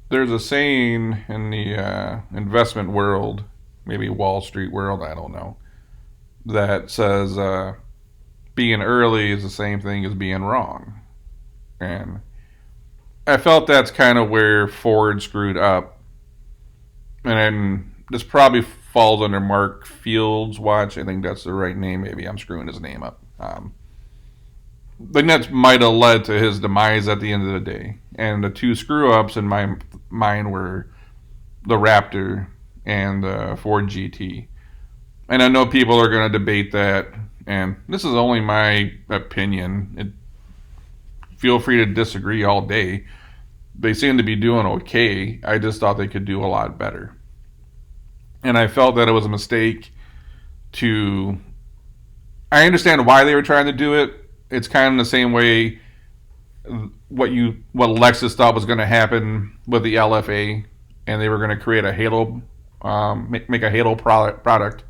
There's a saying in the investment world, maybe Wall Street world, I don't know, that says being early is the same thing as being wrong. And I felt that's kind of where Ford screwed up. And then this probably falls under Mark Field's watch. I think that's the right name. Maybe I'm screwing his name up. I think that might have led to his demise at the end of the day. And the two screw ups in my mind were the Raptor and the Ford GT. And I know people are going to debate that, and this is only my opinion. Feel free to disagree all day. They seem to be doing okay. I just thought they could do a lot better. And I felt that it was a mistake to. I understand why they were trying to do it. It's kind of the same way what Lexus thought was going to happen with the LFA, and they were going to create a Halo, make a Halo product,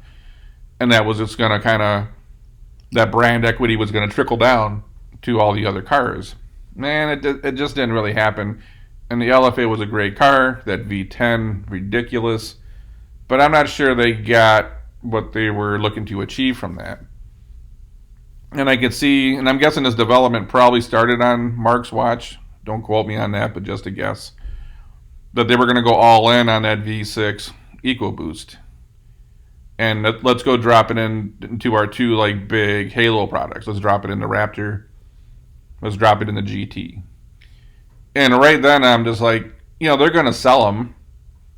and that was just going to kind of that brand equity was going to trickle down to all the other cars. Man, it just didn't really happen. And the LFA was a great car. That V10, ridiculous. But I'm not sure they got what they were looking to achieve from that. And I could see, and I'm guessing this development probably started on Mark's watch. Don't quote me on that, but just a guess. That they were going to go all in on that V6 EcoBoost. And let's go drop it into our two like big Halo products. Let's drop it in the Raptor. Let's drop it in the GT. And right then I'm just like, they're going to sell them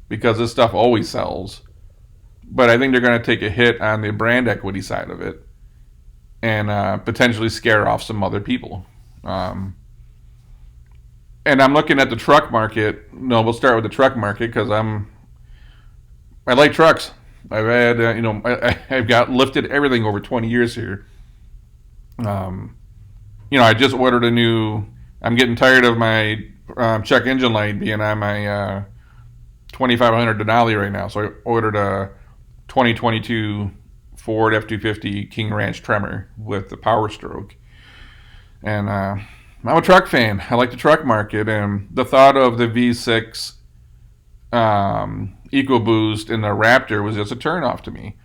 because this stuff always sells. But I think they're going to take a hit on the brand equity side of it and potentially scare off some other people. And I'm looking at the truck market. No, we'll start with the truck market because I like trucks. I've had, I've got lifted everything over 20 years here. I just ordered a new. I'm getting tired of my check engine light being on my 2500 Denali right now. So I ordered a 2022 Ford F-250 King Ranch Tremor with the Power Stroke. And I'm a truck fan. I like the truck market. And the thought of the V6 EcoBoost in the Raptor was just a turnoff to me.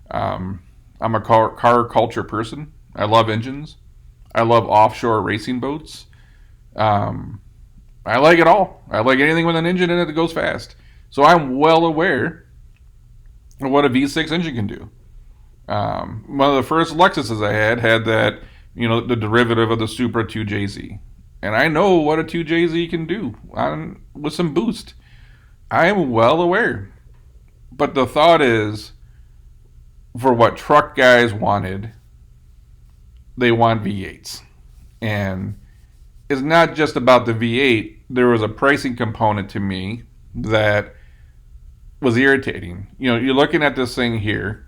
I'm a car culture person. I love engines. I love offshore racing boats. I like it all. I like anything with an engine in it that goes fast. So I'm well aware of what a V6 engine can do. One of the first Lexuses I had that, the derivative of the Supra 2JZ. And I know what a 2JZ can do with some boost. I am well aware. But the thought is, for what truck guys wanted, they want V8s. And it's not just about the V8. There was a pricing component to me that was irritating. You're looking at this thing here,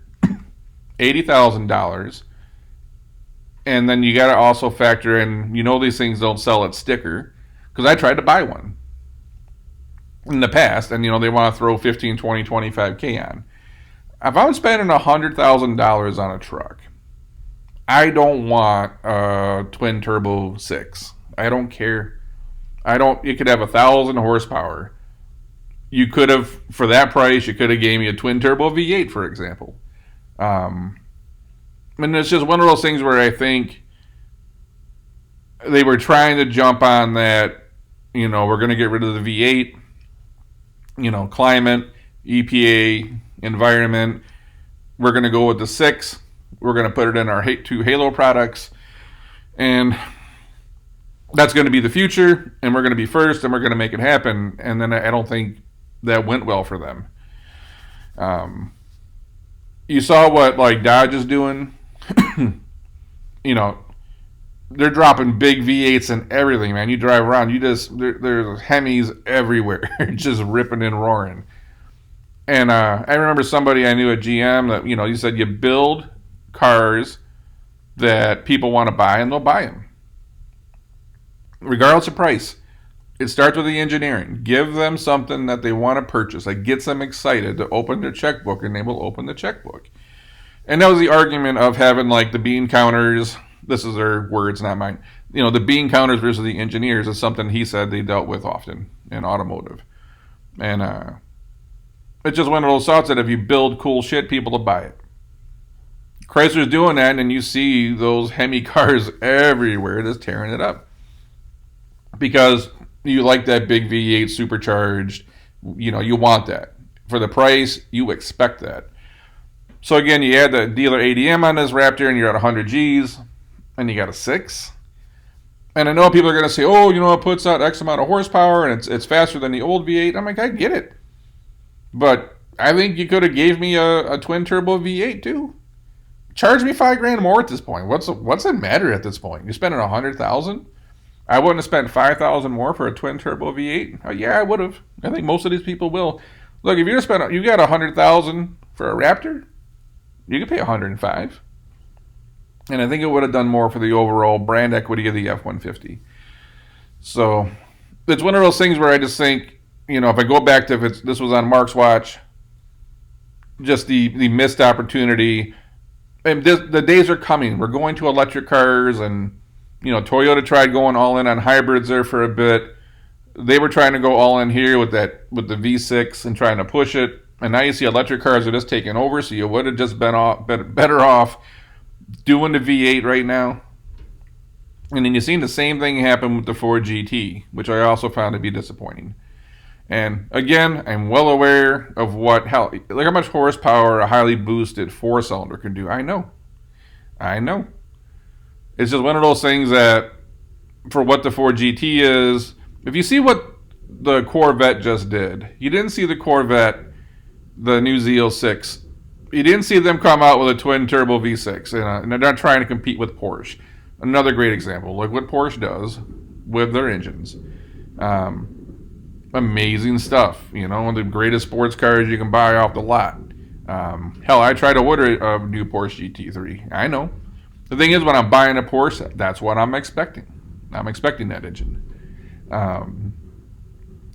$80,000. And then you got to also factor in, these things don't sell at sticker. Because I tried to buy one in the past, and they want to throw 15, 20, 25K on. If I'm spending $100,000 on a truck, I don't want a twin turbo 6. I don't care. It could have 1,000 horsepower. You could have, for that price, you could have gave me a twin turbo V8, for example. And it's just one of those things where I think they were trying to jump on that, we're going to get rid of the V8, climate, EPA, environment. We're going to go with the 6. We're going to put it in our two Halo products. And that's going to be the future. And we're going to be first. And we're going to make it happen. And then I don't think that went well for them. You saw what Dodge is doing. They're dropping big V8s and everything, man. You drive around, there's Hemis everywhere, just ripping and roaring. And I remember somebody I knew at GM that, you said you build cars that people want to buy, and they'll buy them. Regardless of price. It starts with the engineering. Give them something that they want to purchase. That gets them excited to open their checkbook, and they will open the checkbook. And that was the argument of having the bean counters. This is their words, not mine. The bean counters versus the engineers is something he said they dealt with often in automotive. And it's just one of those thoughts that if you build cool shit, people will buy it. Chrysler's doing that, and you see those Hemi cars everywhere just tearing it up. Because you like that big V8 supercharged, you want that. For the price, you expect that. So again, you add the dealer ADM on this Raptor, and you're at 100 Gs, and you got a 6. And I know people are going to say, oh, it puts out X amount of horsepower, and it's faster than the old V8. I'm like, I get it. But I think you could have gave me a twin turbo V8 too. Charge me $5,000 more at this point. What's it matter at this point? You're spending $100,000. I wouldn't have spent $5,000 more for a twin turbo V8. Oh, yeah, I would have. I think most of these people will. Look, if you got $100,000 for a Raptor, you could pay $105,000. And I think it would have done more for the overall brand equity of the F-150. So it's one of those things where I just think, if I go back to this was on Mark's watch, just the missed opportunity. And the days are coming. We're going to electric cars, and Toyota tried going all in on hybrids there for a bit. They were trying to go all in here with the V6 and trying to push it. And now you see electric cars are just taking over. So you would have just been better off doing the V8 right now. And then you've seen the same thing happen with the Ford GT, which I also found to be disappointing. And again, I'm well aware of how much horsepower a highly boosted 4-cylinder can do. I know. It's just one of those things that, for what the Ford GT is, if you see what the Corvette just did, you didn't see the Corvette, the new Z06. You didn't see them come out with a twin turbo V6, and they're not trying to compete with Porsche. Another great example, like what Porsche does with their engines. Amazing stuff, one of the greatest sports cars you can buy off the lot. Hell, I tried to order a new Porsche GT3. I know. The thing is, when I'm buying a Porsche, that's what I'm expecting. I'm expecting that engine. And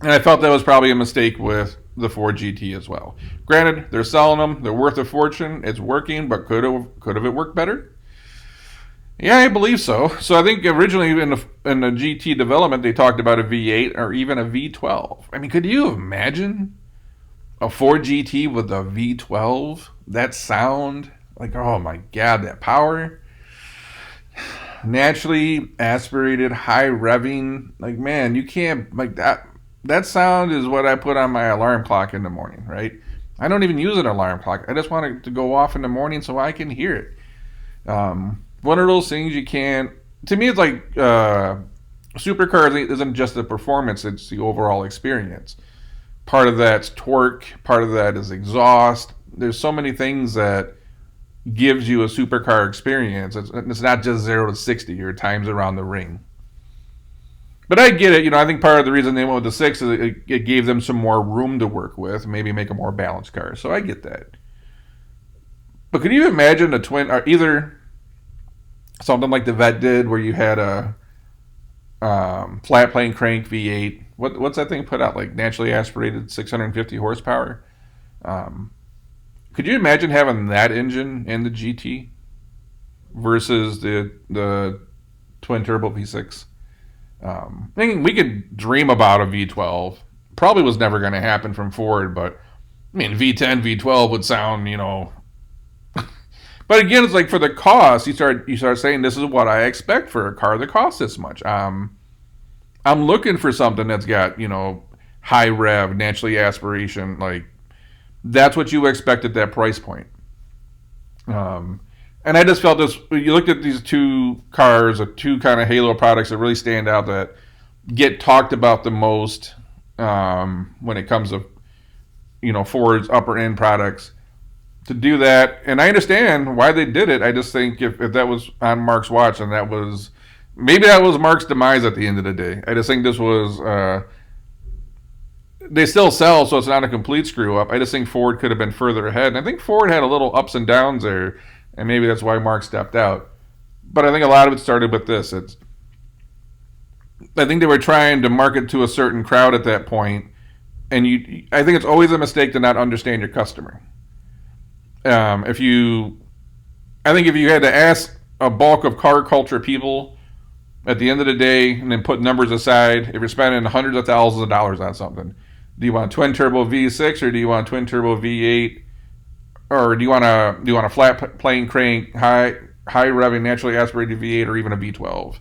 I felt that was probably a mistake with the Ford GT as well. Granted, they're selling them. They're worth a fortune. It's working, but could have it worked better? Yeah, I believe so. So I think originally in the GT development, they talked about a V8 or even a V12. I mean, could you imagine a Ford GT with a V12? That sound, like, oh my God, that power. Naturally aspirated, high revving. Like, man, you can't, like that. That sound is what I put on my alarm clock in the morning, right? I don't even use an alarm clock. I just want it to go off in the morning so I can hear it. One of those things you can't. To me, it's like supercars isn't just the performance; it's the overall experience. Part of that's torque. Part of that is exhaust. There's so many things that gives you a supercar experience. It's not just 0 to 60 or times around the ring. But I get it. I think part of the reason they went with the 6 is it gave them some more room to work with, maybe make a more balanced car. So I get that. But could you imagine a twin, or either something like the Vet did, where you had a flat plane crank V8? What's that thing put out? Like naturally aspirated 650 horsepower. Could you imagine having that engine in the GT versus the twin turbo V6? I think we could dream about a V12. Probably was never going to happen from Ford, but I mean V10, V12 would sound, But again, it's like for the cost, you start saying this is what I expect for a car that costs this much. I'm looking for something that's got high rev, naturally aspiration, like that's what you expect at that price point. And I just felt this. You looked at these two cars, or two kind of halo products that really stand out, that get talked about the most when it comes to Ford's upper end products. To do that, and I understand why they did it. I just think if that was on Mark's watch, and that was Mark's demise at the end of the day. I just think this was. They still sell, so it's not a complete screw up. I just think Ford could have been further ahead, and I think Ford had a little ups and downs there, and maybe that's why Mark stepped out. But I think a lot of it started with this. I think they were trying to market to a certain crowd at that point, and I think it's always a mistake to not understand your customer. I think if you had to ask a bulk of car culture people at the end of the day, and then put numbers aside, if you're spending hundreds of thousands of dollars on something, Do you want twin turbo V6 or do you want twin turbo V8, or do you want a flat plane crank high revving naturally aspirated V8 or even a V12?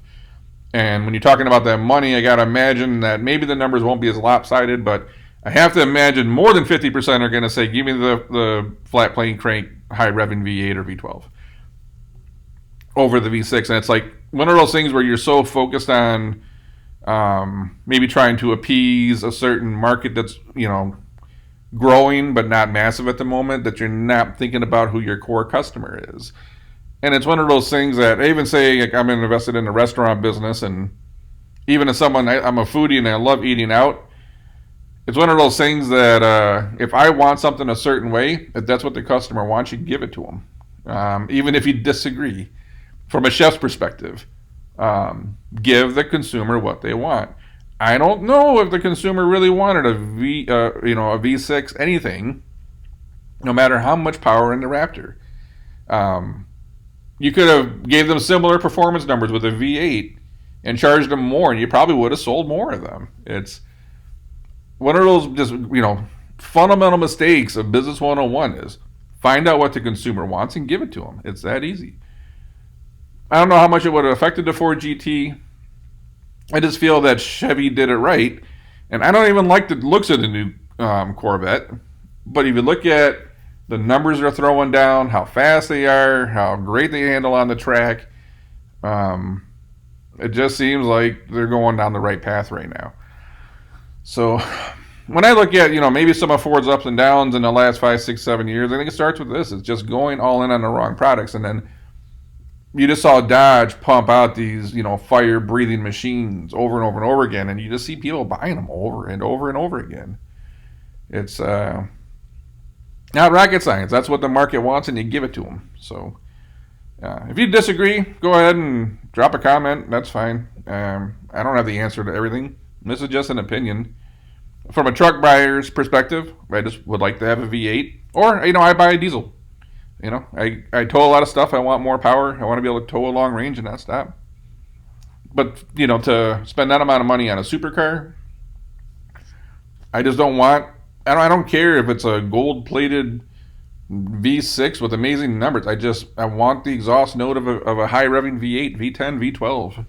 And when you're talking about that money, I gotta imagine that maybe the numbers won't be as lopsided, but I have to imagine more than 50% are going to say, give me the flat plane crank high revving V8 or V12 over the V6. And it's like one of those things where you're so focused on maybe trying to appease a certain market that's, growing but not massive at the moment, that you're not thinking about who your core customer is. And it's one of those things that I even say, like, I'm invested in the restaurant business, and even as someone, I'm a foodie and I love eating out. It's one of those things that if I want something a certain way, if that's what the customer wants, you give it to them. Even if you disagree, from a chef's perspective, give the consumer what they want. I don't know if the consumer really wanted a V6 anything, no matter how much power in the Raptor. You could have gave them similar performance numbers with a V8 and charged them more, and you probably would have sold more of them. It's one of those just, fundamental mistakes of Business 101 is find out what the consumer wants and give it to them. It's that easy. I don't know how much it would have affected the Ford GT. I just feel that Chevy did it right. And I don't even like the looks of the new Corvette. But if you look at the numbers they're throwing down, how fast they are, how great they handle on the track, it just seems like they're going down the right path right now. So when I look at, maybe some of Ford's ups and downs in the last 5, 6, 7 years, I think it starts with this. It's just going all in on the wrong products. And then you just saw Dodge pump out these, fire-breathing machines over and over and over again. And you just see people buying them over and over and over again. It's not rocket science. That's what the market wants, and you give it to them. So if you disagree, go ahead and drop a comment. That's fine. I don't have the answer to everything. This is just an opinion. From a truck buyer's perspective, I just would like to have a V8. Or, I buy a diesel. I tow a lot of stuff. I want more power. I want to be able to tow a long range and not stop. But, to spend that amount of money on a supercar, I just don't want... I don't care if it's a gold-plated V6 with amazing numbers. I want the exhaust note of a high-revving V8, V10, V12.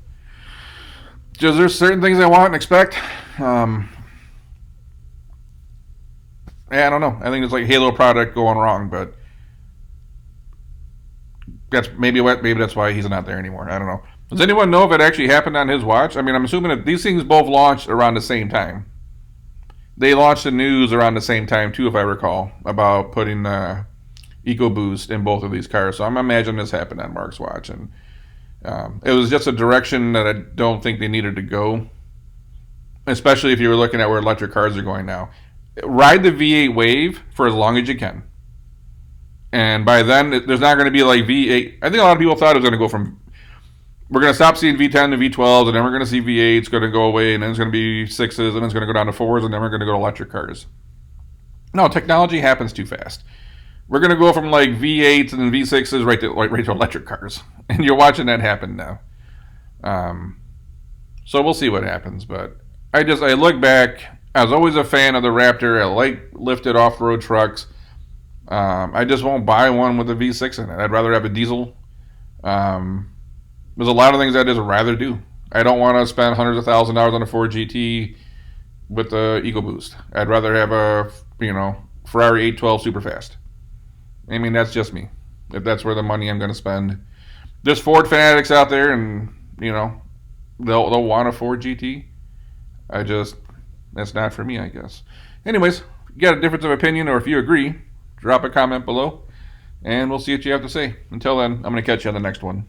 Just there's certain things I want and expect. I don't know. I think it's like Halo product going wrong, but maybe that's why he's not there anymore. I don't know. Does anyone know if it actually happened on his watch? I mean, I'm assuming that these things both launched around the same time. They launched the news around the same time too, if I recall, about putting EcoBoost in both of these cars. So I'm imagining this happened on Mark's watch, and it was just a direction that I don't think they needed to go, especially if you were looking at where electric cars are going now. Ride the V8 wave for as long as you can. And by then, there's not going to be like V8. I think a lot of people thought it was going to go from, we're going to stop seeing V10 to V12s, and then we're going to see V8. It's going to go away, and then it's going to be 6s, and then it's going to go down to 4s, and then we're going to go to electric cars. No, technology happens too fast. We're going to go from like V8s and then V6s right to electric cars. And you're watching that happen now. So we'll see what happens. But I look back. I was always a fan of the Raptor. I like lifted off-road trucks. I just won't buy one with a V6 in it. I'd rather have a diesel. There's a lot of things I'd just rather do. I don't want to spend hundreds of thousands of dollars on a Ford GT with the EcoBoost. I'd rather have a, Ferrari 812 Superfast. I mean, that's just me. If that's where the money I'm going to spend. There's Ford fanatics out there, and, they'll want a Ford GT. That's not for me, I guess. Anyways, if you got a difference of opinion, or if you agree, drop a comment below, and we'll see what you have to say. Until then, I'm going to catch you on the next one.